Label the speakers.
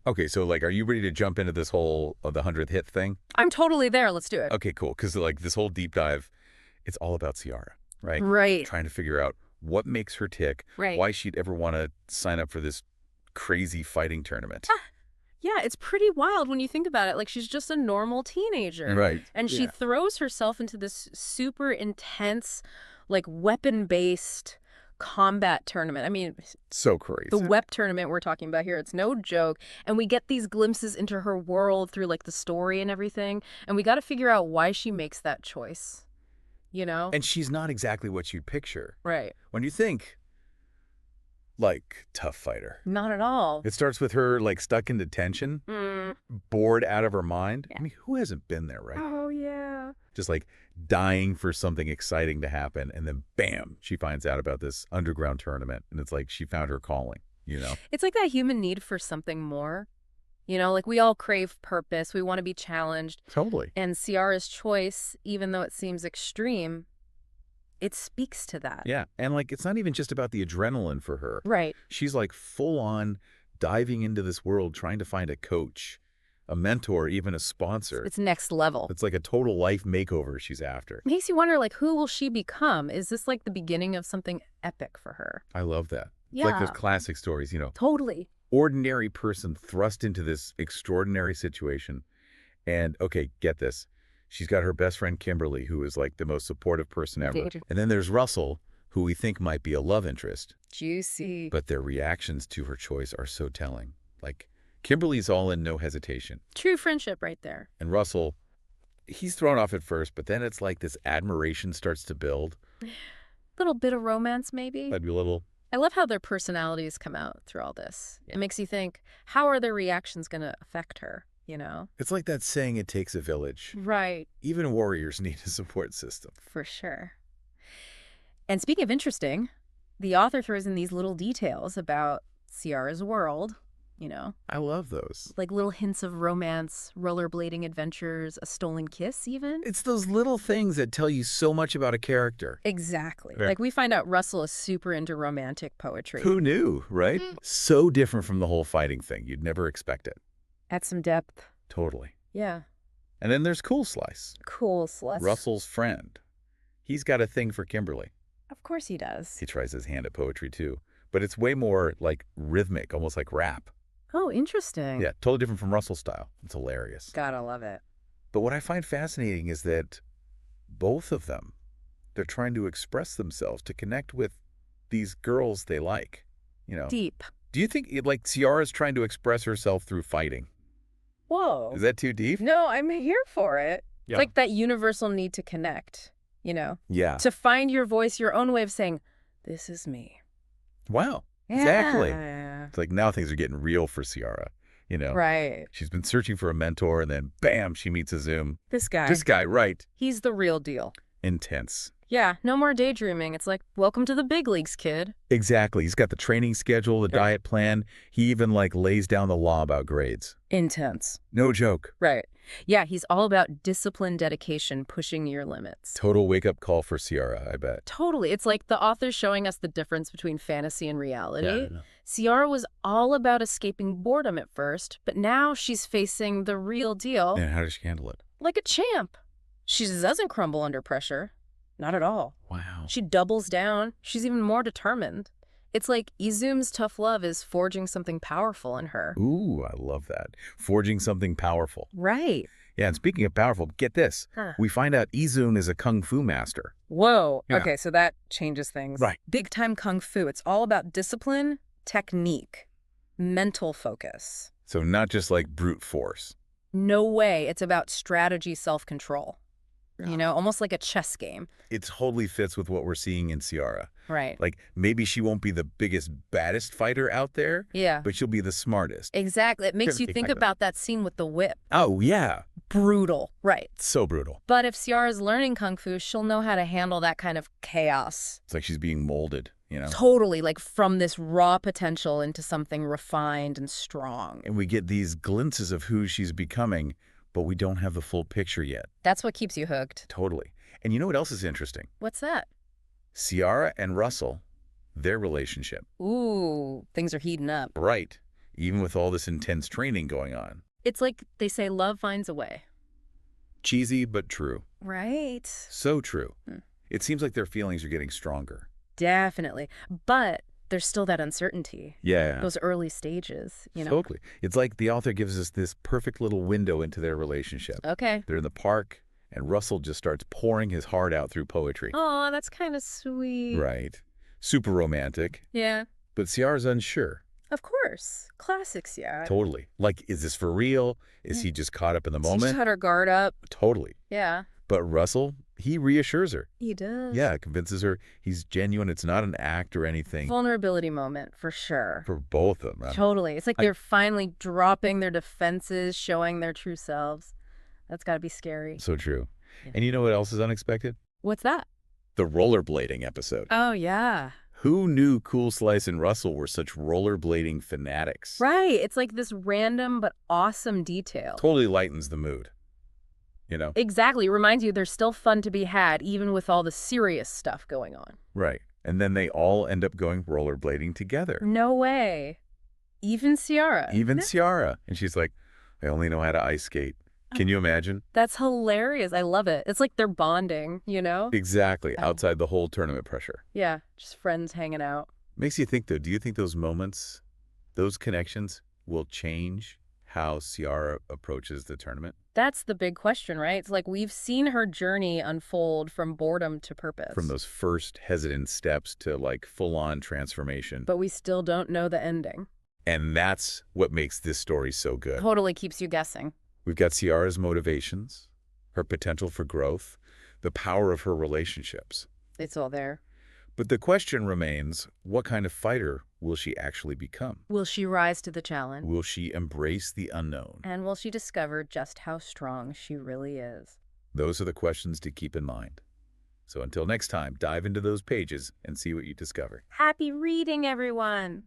Speaker 1: Okay, so like, are you ready to jump into this whole of the 100th hit thing?
Speaker 2: I'm totally there. Let's do it.
Speaker 1: Okay, cool. Because like this whole deep dive, it's all about Ciara, right?
Speaker 2: Right.
Speaker 1: Trying to figure out what makes her tick,
Speaker 2: Right.
Speaker 1: why she'd ever want to sign up for this crazy fighting tournament.
Speaker 2: Yeah, it's pretty wild when you think about it. Like, she's just a normal teenager.
Speaker 1: Right.
Speaker 2: And she throws herself into this super intense, like, weapon-based combat tournament. I mean,
Speaker 1: So crazy.
Speaker 2: the WEP tournament we're talking about here, it's no joke. And we get these glimpses into her world through, like, the story and everything. And we got to figure out why she makes that choice, you know?
Speaker 1: And she's not exactly what you'd picture.
Speaker 2: Right.
Speaker 1: When you think, like, tough fighter.
Speaker 2: Not at all.
Speaker 1: It starts with her, like, stuck in detention, bored out of her mind.
Speaker 2: Yeah.
Speaker 1: I mean, who hasn't been there, right?
Speaker 2: Oh, yeah.
Speaker 1: Just, like, dying for something exciting to happen, and then, bam, she finds out about this underground tournament, and it's like she found her calling, you know?
Speaker 2: It's like that human need for something more. You know, like we all crave purpose. We want to be challenged.
Speaker 1: Totally.
Speaker 2: And Ciara's choice, even though it seems extreme, it speaks to that.
Speaker 1: Yeah, and, like, it's not even just about the adrenaline for her.
Speaker 2: Right.
Speaker 1: She's, like, full-on diving into this world, trying to find a coach, a mentor, even a sponsor.
Speaker 2: It's next level.
Speaker 1: It's like a total life makeover she's after.
Speaker 2: Makes you wonder, like, who will she become? Is this like the beginning of something epic for her?
Speaker 1: I love that.
Speaker 2: Yeah.
Speaker 1: It's like those classic stories, you know.
Speaker 2: Totally.
Speaker 1: Ordinary person thrust into this extraordinary situation. And, okay, get this. She's got her best friend, Kimberly, who is like the most supportive person ever. And then there's Russell, who we think might be a love interest.
Speaker 2: Juicy.
Speaker 1: But their reactions to her choice are so telling. Like, Kimberly's all in, no hesitation.
Speaker 2: True friendship right there.
Speaker 1: And Russell, he's thrown off at first, but then it's like this admiration starts to build.
Speaker 2: Little bit of romance, maybe.
Speaker 1: Maybe a little.
Speaker 2: I love how their personalities come out through all this. It makes you think, how are their reactions going to affect her, you know?
Speaker 1: It's like that saying, it takes a village.
Speaker 2: Right.
Speaker 1: Even warriors need a support system.
Speaker 2: For sure. And speaking of interesting, the author throws in these little details about Ciara's world, you know,
Speaker 1: I love those.
Speaker 2: like little hints of romance, rollerblading adventures, a stolen kiss even.
Speaker 1: It's those little things that tell you so much about a character.
Speaker 2: Exactly.
Speaker 1: Yeah.
Speaker 2: Like we find out Russell is super into romantic poetry.
Speaker 1: Who knew, right? So different from the whole fighting thing. You'd never expect it.
Speaker 2: At some depth.
Speaker 1: Totally.
Speaker 2: Yeah.
Speaker 1: And then there's Cool Slice,
Speaker 2: Cool, Celeste.
Speaker 1: Russell's friend. He's got a thing for Kimberly.
Speaker 2: Of course he does.
Speaker 1: He tries his hand at poetry too. But it's way more like rhythmic, almost like rap.
Speaker 2: Oh, interesting.
Speaker 1: Yeah, totally different from Russell's style. It's hilarious.
Speaker 2: Gotta love it.
Speaker 1: But what I find fascinating is that both of them, they're trying to express themselves to connect with these girls they like, you know.
Speaker 2: Deep.
Speaker 1: Do you think, like, Ciara's trying to express herself through fighting?
Speaker 2: Whoa.
Speaker 1: Is that too deep?
Speaker 2: No, I'm here for it.
Speaker 1: Yeah.
Speaker 2: It's like that universal need to connect, you know?
Speaker 1: Yeah.
Speaker 2: To find your voice, your own way of saying, this is me.
Speaker 1: Wow. Exactly.
Speaker 2: Yeah.
Speaker 1: It's like now things are getting real for Ciara, you know.
Speaker 2: Right.
Speaker 1: She's been searching for a mentor, and then, bam, she meets a Zoom.
Speaker 2: This guy.
Speaker 1: This guy, right.
Speaker 2: He's the real deal.
Speaker 1: Intense.
Speaker 2: Yeah, no more daydreaming. It's like, welcome to the big leagues, kid.
Speaker 1: Exactly. He's got the training schedule, the
Speaker 2: Yeah.
Speaker 1: diet plan. He even, like, lays down the law about grades.
Speaker 2: Intense.
Speaker 1: No joke.
Speaker 2: Right. Yeah, he's all about discipline, dedication, pushing your limits.
Speaker 1: Total wake-up call for Ciara, I bet.
Speaker 2: Totally. It's like the author's showing us the difference between fantasy and reality.
Speaker 1: Yeah, I know.
Speaker 2: Ciara was all about escaping boredom at first, but now she's facing the real deal
Speaker 1: And how does she handle it?
Speaker 2: like a champ. She doesn't crumble under pressure. Not at all.
Speaker 1: Wow.
Speaker 2: She doubles down. She's even more determined. It's like Izum's tough love is forging something powerful in her.
Speaker 1: Ooh, I love that. Forging something powerful.
Speaker 2: Right.
Speaker 1: Yeah, and speaking of powerful, get this.
Speaker 2: Huh.
Speaker 1: We find out Izun is a kung fu master.
Speaker 2: Whoa.
Speaker 1: Yeah.
Speaker 2: Okay, so that changes things.
Speaker 1: Right.
Speaker 2: Big time kung fu. It's all about discipline, technique, mental focus.
Speaker 1: So not just like brute force.
Speaker 2: No way. It's about strategy, self-control. You know, almost like a chess game.
Speaker 1: It totally fits with what we're seeing in Ciara.
Speaker 2: Right.
Speaker 1: Like, maybe she won't be the biggest, baddest fighter out there,
Speaker 2: Yeah.
Speaker 1: but she'll be the smartest.
Speaker 2: Exactly. It makes you
Speaker 1: Exactly.
Speaker 2: think about that scene with the whip.
Speaker 1: Oh, yeah.
Speaker 2: Brutal. Right.
Speaker 1: So brutal.
Speaker 2: But if Ciara's learning kung fu, she'll know how to handle that kind of chaos.
Speaker 1: It's like she's being molded, you know?
Speaker 2: Totally, like from this raw potential into something refined and strong.
Speaker 1: And we get these glimpses of who she's becoming, but we don't have the full picture yet.
Speaker 2: That's what keeps you hooked.
Speaker 1: Totally. And you know what else is interesting?
Speaker 2: What's that?
Speaker 1: Ciara and Russell, their relationship.
Speaker 2: Ooh, things are heating up.
Speaker 1: Right. even with all this intense training going on.
Speaker 2: It's like they say love finds a way.
Speaker 1: Cheesy, but true.
Speaker 2: Right.
Speaker 1: So true. It seems like their feelings are getting stronger.
Speaker 2: Definitely. But there's still that uncertainty.
Speaker 1: Yeah.
Speaker 2: Those early stages, you know?
Speaker 1: Totally. It's like the author gives us this perfect little window into their relationship.
Speaker 2: Okay.
Speaker 1: They're in the park, and Russell just starts pouring his heart out through poetry.
Speaker 2: Oh, that's kind of sweet.
Speaker 1: Right. Super romantic.
Speaker 2: Yeah.
Speaker 1: But Ciara's unsure.
Speaker 2: Of course. Classics, yeah.
Speaker 1: Totally. Like, is this for real? Is he just caught up in the
Speaker 2: She
Speaker 1: moment?
Speaker 2: just had her guard up.
Speaker 1: Totally.
Speaker 2: Yeah.
Speaker 1: But Russell, he reassures her.
Speaker 2: He does.
Speaker 1: Yeah, convinces her he's genuine. It's not an act or anything.
Speaker 2: Vulnerability moment, for sure.
Speaker 1: For both of them.
Speaker 2: Totally. It's like they're finally dropping their defenses, showing their true selves. That's got to be scary.
Speaker 1: So true.
Speaker 2: Yeah.
Speaker 1: And you know what else is unexpected?
Speaker 2: What's that?
Speaker 1: The rollerblading episode.
Speaker 2: Oh, yeah.
Speaker 1: Who knew Cool Slice and Russell were such rollerblading fanatics?
Speaker 2: Right. It's like this random but awesome detail.
Speaker 1: Totally lightens the mood. You know?
Speaker 2: Exactly. It reminds you there's still fun to be had, even with all the serious stuff going on.
Speaker 1: Right. And then they all end up going rollerblading together.
Speaker 2: No way. Even Ciara.
Speaker 1: Even Ciara. And she's like, I only know how to ice skate. Can you imagine?
Speaker 2: That's hilarious. I love it. It's like they're bonding, you know?
Speaker 1: Exactly. Outside the whole tournament pressure.
Speaker 2: Yeah. Just friends hanging out.
Speaker 1: Makes you think, though, do you think those moments, those connections will change how Ciara approaches the tournament?
Speaker 2: That's the big question, right? It's like we've seen her journey unfold from boredom to purpose.
Speaker 1: From those first hesitant steps to like full-on transformation.
Speaker 2: But we still don't know the ending.
Speaker 1: And that's what makes this story so good.
Speaker 2: Totally keeps you guessing.
Speaker 1: We've got Ciara's motivations, her potential for growth, the power of her relationships.
Speaker 2: It's all there.
Speaker 1: But the question remains, what kind of fighter will she actually become?
Speaker 2: Will she rise to the challenge?
Speaker 1: Will she embrace the unknown?
Speaker 2: And will she discover just how strong she really is?
Speaker 1: Those are the questions to keep in mind. So until next time, dive into those pages and see what you discover.
Speaker 2: Happy reading, everyone!